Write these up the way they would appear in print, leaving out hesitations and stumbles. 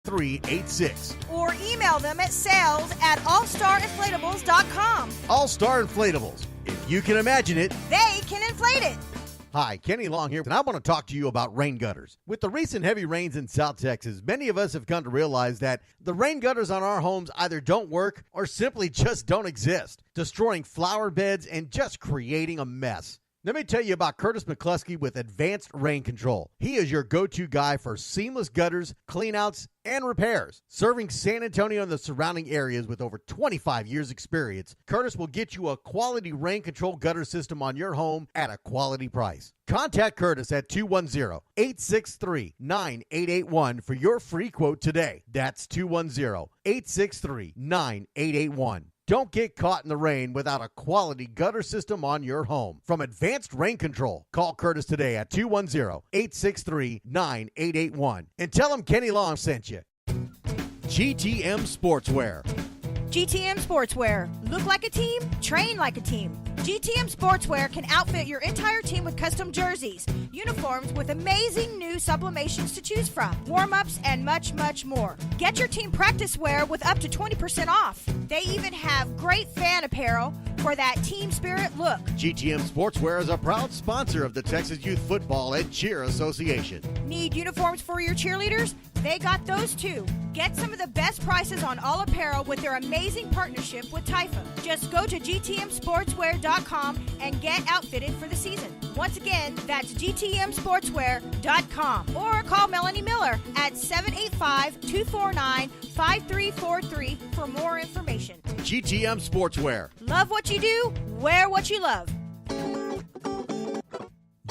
8386. Or email them at sales@allstarinflatables.com. All Star Inflatables. If you can imagine it, They can inflate it. Hi, Kenny Long here, and I want to talk to you about rain gutters. With the recent heavy rains in South Texas, many of us have come to realize that the rain gutters on our homes either don't work or simply just don't exist, destroying flower beds and just creating a mess. Let me tell you about Curtis McCluskey with Advanced Rain Control. He is your go-to guy for seamless gutters, cleanouts, and repairs. Serving San Antonio and the surrounding areas with over 25 years experience, Curtis will get you a quality rain control gutter system on your home at a quality price. Contact Curtis at 210-863-9881 for your free quote today. That's 210-863-9881. Don't get caught in the rain without a quality gutter system on your home. From Advanced Rain Control, call Curtis today at 210-863-9881 and tell him Kenny Long sent you. GTM Sportswear. GTM Sportswear. Look like a team, train like a team. GTM Sportswear can outfit your entire team with custom jerseys, uniforms with amazing new sublimations to choose from, warm-ups, and much, much more. Get your team practice wear with up to 20% off. They even have great fan apparel for that team spirit look. GTM Sportswear is a proud sponsor of the Texas Youth Football and Cheer Association. Need uniforms for your cheerleaders? They got those too. Get some of the best prices on all apparel with their amazing partnership with Typha. Just go to gtmsportswear.com and get outfitted for the season. Once again, that's gtmsportswear.com. Or call Melanie Miller at 785-249-5343 for more information. GTM Sportswear. Love what you do, wear what you love.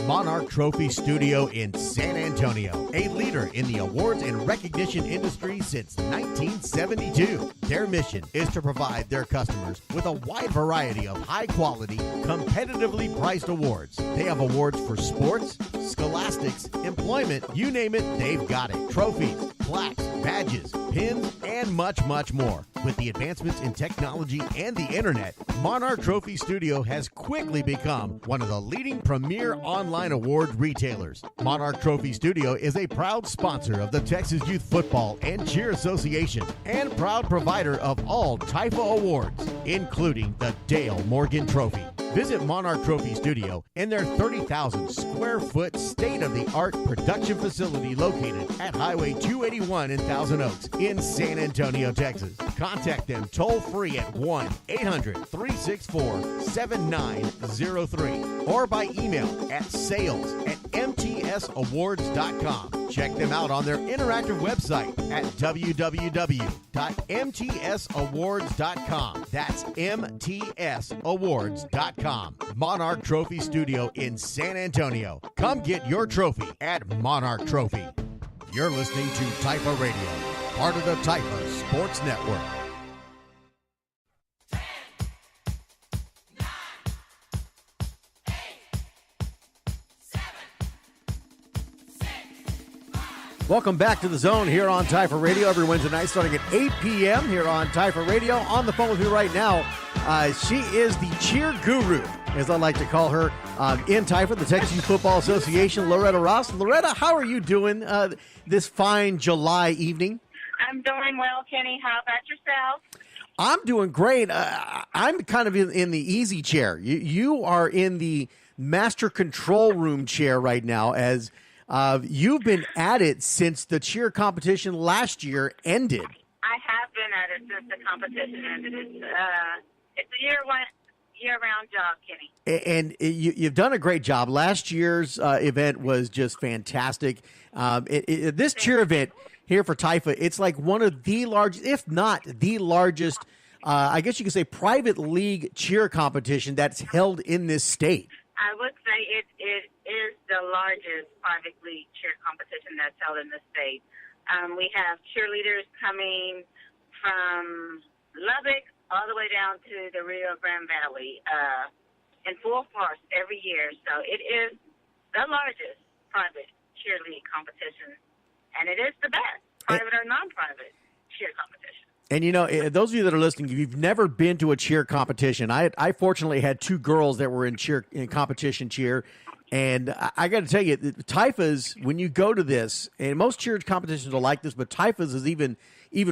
Monarch Trophy Studio in San Antonio, a leader in the awards and recognition industry since 1972. Their mission is to provide their customers with a wide variety of high-quality, competitively priced awards. They have awards for sports, scholastics, employment, you name it, they've got it. Trophies, plaques, badges, pins, and much, much more. With the advancements in technology and the internet, Monarch Trophy Studio has quickly become one of the leading premier online award retailers. Monarch Trophy Studio is a proud sponsor of the Texas Youth Football and Cheer Association and proud provider of all Typha awards, including the Dale Morgan Trophy. Visit Monarch Trophy Studio in their 30,000 square foot state-of-the-art production facility located at Highway 281 in Thousand Oaks in San Antonio, Texas. Contact them toll-free at 1-800-364-7903 or by email at sales@mtsawards.com. Check them out on their interactive website at www.mtsawards.com. That's mtsawards.com. Monarch Trophy Studio in San Antonio. Come get your trophy at Monarch Trophy. You're listening to Typha Radio, part of the Typha Sports Network. Welcome back to the Zone here on Typha Radio every Wednesday night starting at 8 p.m. here on Typha Radio. On the phone with me right now, she is the cheer guru, as I like to call her, in Typha, the Texas Youth Football Association, Loretta Ross. Loretta, how are you doing this fine July evening? I'm doing well, Kenny. How about yourself? I'm doing great. I'm kind of in the easy chair. You are in the master control room chair right now as you've been at it since the cheer competition last year ended. I have been at it since the competition ended. It's a year-round job, Kenny. And you've done a great job. Last year's event was just fantastic. This cheer event here for Typha, it's like one of the largest, if not the largest, I guess you could say private league cheer competition that's held in this state. I would say it is the largest private league cheer competition that's held in the state. We have cheerleaders coming from Lubbock all the way down to the Rio Grande Valley in full force every year. So it is the largest private cheer league competition, and it is the best, private or non-private cheer competition. And, you know, those of you that are listening, if you've never been to a cheer competition, I fortunately had two girls that were in competition cheer. And I got to tell you, Taifa's, when you go to this, and most cheer competitions are like this, but Taifa's is even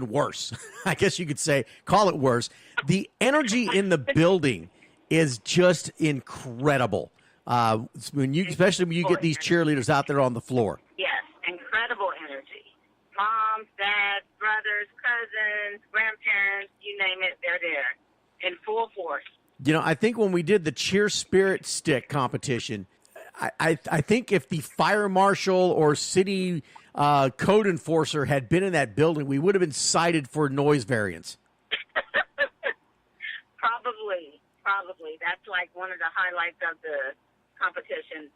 worse. I guess you could say, call it worse. The energy in the building is just incredible. Especially when you get these cheerleaders out there on the floor. Yes, incredible energy. Moms, dads, brothers, cousins, grandparents, you name it, they're there in full force. You know, I think when we did the Cheer Spirit Stick competition, I think if the fire marshal or city code enforcer had been in that building, we would have been cited for noise variance. Probably. That's like one of the highlights of the competition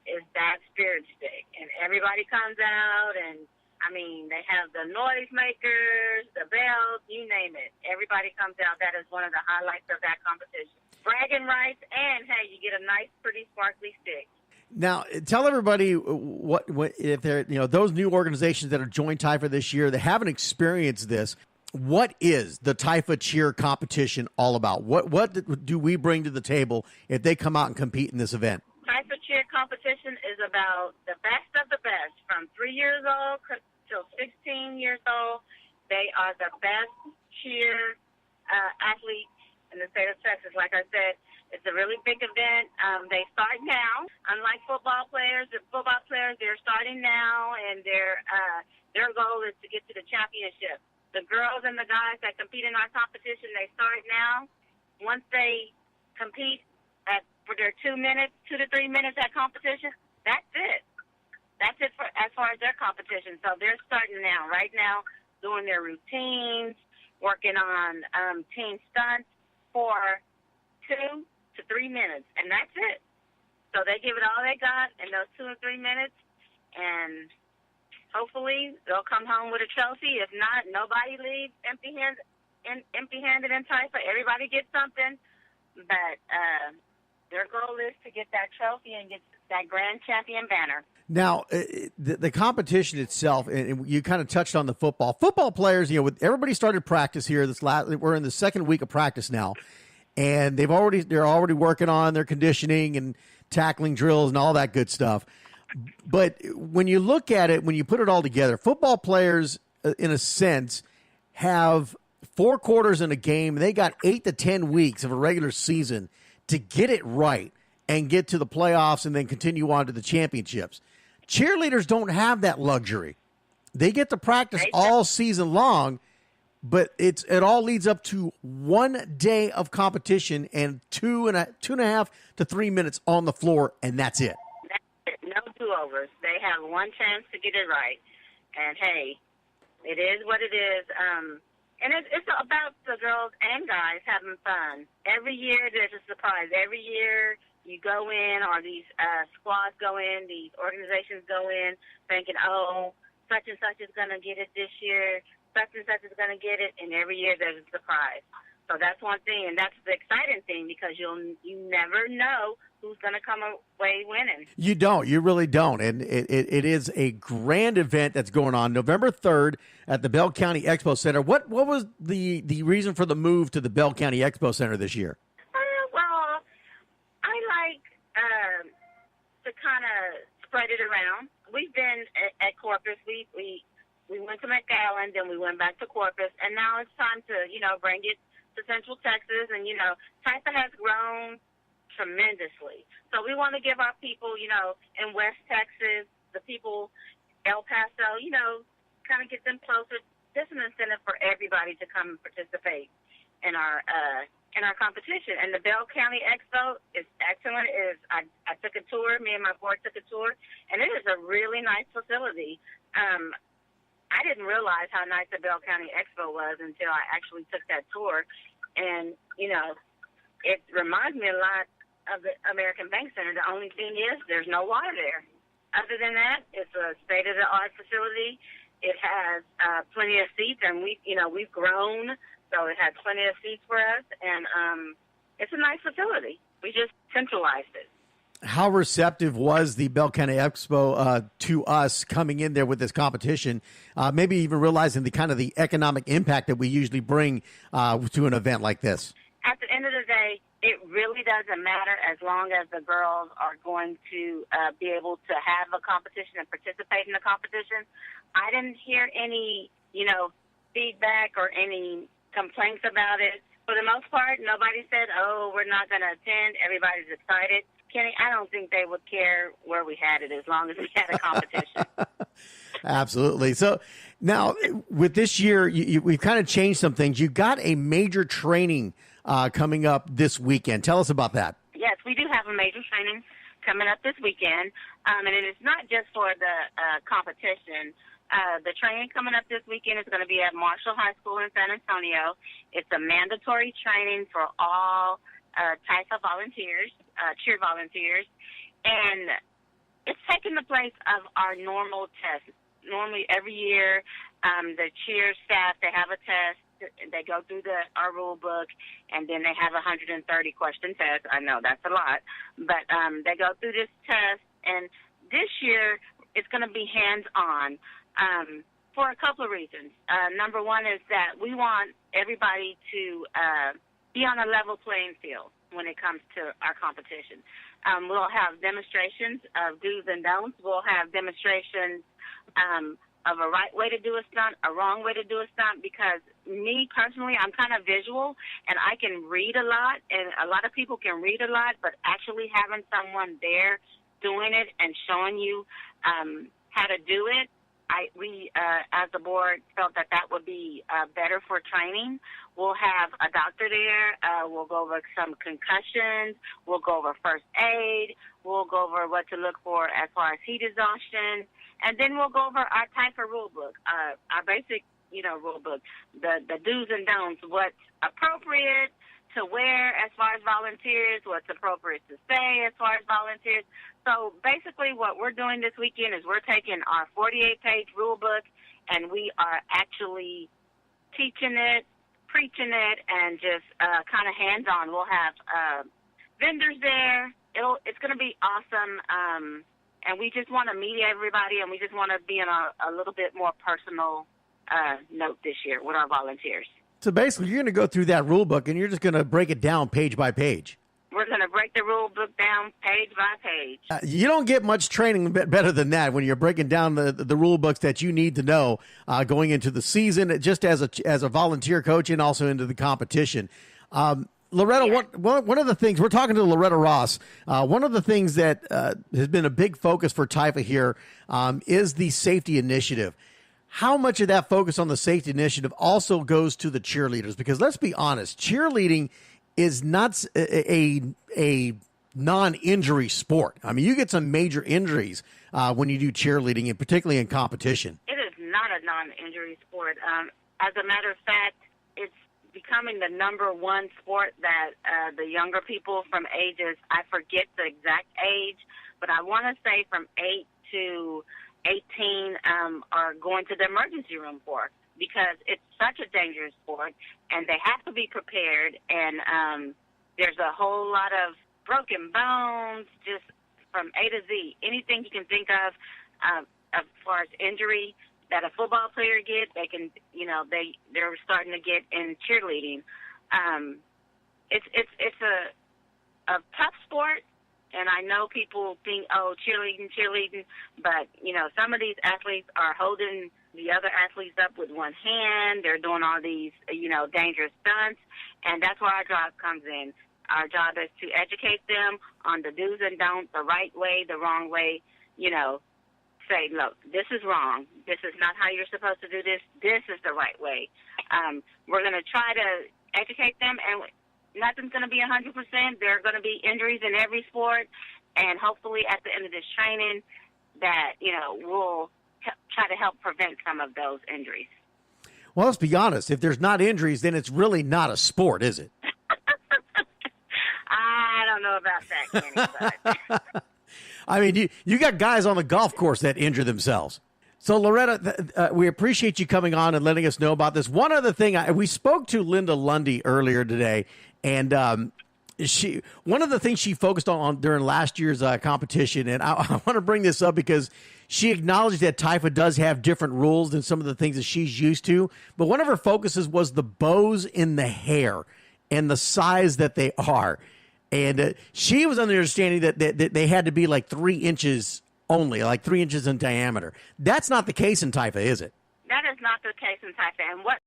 is that spirit stick. And everybody comes out, and, I mean, they have the noise makers, the bells, you name it. Everybody comes out. That is one of the highlights of that competition. Bragging rights, and, hey, you get a nice, pretty, sparkly stick. Now, tell everybody what if they're, those new organizations that are joined Taifa this year that haven't experienced this. What is the Taifa Cheer competition all about? What do we bring to the table if they come out and compete in this event? Taifa Cheer competition is about the best of the best from 3 years old till 16 years old. They are the best cheer athletes in the state of Texas. Like I said, it's a really big event. They start now. Unlike football players, they're starting now, and their goal is to get to the championship. The girls and the guys that compete in our competition, they start now. Once they compete for their 2 to 3 minutes at competition, that's it. That's it as far as their competition. So they're starting now, right now, doing their routines, working on team stunts for 2 to 3 minutes, and that's it. So they give it all they got in those 2 or 3 minutes, and hopefully they'll come home with a trophy. If not, nobody leaves empty-handed in Taifa. Everybody gets something, but their goal is to get that trophy and get that grand champion banner. Now, the competition itself, and you kind of touched on the football. Football players, everybody started practice here. We're in the second week of practice now, and they're already working on their conditioning and tackling drills and all that good stuff. But when you look at it, when you put it all together, football players, in a sense, have 4 quarters in a game. They got 8 to 10 weeks of a regular season to get it right and get to the playoffs and then continue on to the championships. Cheerleaders don't have that luxury. They get to practice all season long, but it all leads up to 1 day of competition and 2.5 to 3 minutes on the floor, and that's it. No do-overs. They have one chance to get it right. And, hey, it is what it is. And it's about the girls and guys having fun. Every year there's a surprise. Every year you go in, or these squads go in, these organizations go in thinking, oh, such and such is going to get it this year, such and such is going to get it, and every year there's a surprise. So that's one thing, and that's the exciting thing, because you never know who's going to come away winning. You don't. You really don't. And it is a grand event that's going on November 3rd at the Bell County Expo Center. What was the reason for the move to the Bell County Expo Center this year? Well, I like to kind of spread it around. We've been at Corpus. We went to McAllen, then we went back to Corpus, and now it's time to, bring it to Central Texas. And, Taifa has grown tremendously. So we want to give our people, in West Texas, the people, El Paso, kind of get them closer. This is an incentive for everybody to come and participate in our competition. And the Bell County Expo is excellent. I took a tour. Me and my board took a tour, and it is a really nice facility. I didn't realize how nice the Bell County Expo was until I actually took that tour. And, it reminds me a lot of the American Bank Center. The only thing is there's no water there. Other than that, it's a state-of-the-art facility. It has plenty of seats, and we've grown, so it has plenty of seats for us. And it's a nice facility. We just centralized it. How receptive was the Bell County Expo to us coming in there with this competition? Maybe even realizing the economic impact that we usually bring to an event like this. At the end of the day, it really doesn't matter as long as the girls are going to be able to have a competition and participate in the competition. I didn't hear any, feedback or any complaints about it. For the most part, nobody said, oh, we're not going to attend. Everybody's excited. Kenny, I don't think they would care where we had it as long as we had a competition. Absolutely. So now with this year, we've kind of changed some things. You got a major training coming up this weekend. Tell us about that. Yes, we do have a major training coming up this weekend, and it is not just for the competition. The training coming up this weekend is going to be at Marshall High School in San Antonio. It's a mandatory training for all types of volunteers, cheer volunteers, and it's taking the place of our normal test. Normally, every year, the cheer staff, they have a test. They go through our rule book, and then they have a 130-question test. I know that's a lot, but they go through this test, and this year it's going to be hands-on for a couple of reasons. Number one is that we want everybody to be on a level playing field when it comes to our competition. We'll have demonstrations of do's and don'ts. We'll have demonstrations of a right way to do a stunt, a wrong way to do a stunt, because me personally, I'm kind of visual, and I can read a lot, and a lot of people can read a lot, but actually having someone there doing it and showing you how to do it, we, as the board, felt that would be better for training. We'll have a doctor there. We'll go over some concussions. We'll go over first aid. We'll go over what to look for as far as heat exhaustion. And then we'll go over our type of rule book, our basic, rule book, the do's and don'ts, what's appropriate to wear as far as volunteers, what's appropriate to say as far as volunteers. So basically what we're doing this weekend is we're taking our 48-page rule book, and we are actually teaching it, preaching it, and just kind of hands-on. We'll have vendors there. It's going to be awesome, and we just want to meet everybody, and we just want to be in a little bit more personal note this year with our volunteers. So basically, you're going to go through that rule book, and you're just going to break it down page by page. We're going to break the rule book down page by page. You don't get much training better than that when you're breaking down the rule books that you need to know going into the season, just as a volunteer coach and also into the competition. Loretta, Yeah. one of the things, we're talking to Loretta Ross, one of the things that has been a big focus for TIFA here is the safety initiative. How much of that focus on the safety initiative also goes to the cheerleaders? Because let's be honest, cheerleading is not a non-injury sport. I mean, you get some major injuries when you do cheerleading, and particularly in competition. It is not a non-injury sport. As a matter of fact, it's becoming the number one sport that the younger people from ages, I forget the exact age, but I want to say from 8 to 18 are going to the emergency room for, because it's such a dangerous sport, and they have to be prepared, and there's a whole lot of broken bones, just from A to Z. Anything you can think of as far as injury that a football player gets, they can, they're starting to get in cheerleading. It's a tough sport. And I know people think, oh, cheerleading, but, some of these athletes are holding the other athletes up with one hand. They're doing all these, dangerous stunts, and that's where our job comes in. Our job is to educate them on the do's and don'ts, the right way, the wrong way, say, look, this is wrong. This is not how you're supposed to do this. This is the right way. We're going to try to educate them, and nothing's going to be 100%. There are going to be injuries in every sport, and hopefully at the end of this training that, we'll try to help prevent some of those injuries. Well, let's be honest. If there's not injuries, then it's really not a sport, is it? I don't know about that, Kenny, but... I mean, you got guys on the golf course that injure themselves. So, Loretta, we appreciate you coming on and letting us know about this. One other thing, we spoke to Linda Lundy earlier today, and one of the things she focused on during last year's competition, and I want to bring this up because she acknowledged that TIFA does have different rules than some of the things that she's used to, but one of her focuses was the bows in the hair. and the size that they are. And she was under the understanding that they had to be like 3 inches only, like 3 inches in diameter. That's not the case in Taifa, is it? That is not the case in Taifa. And what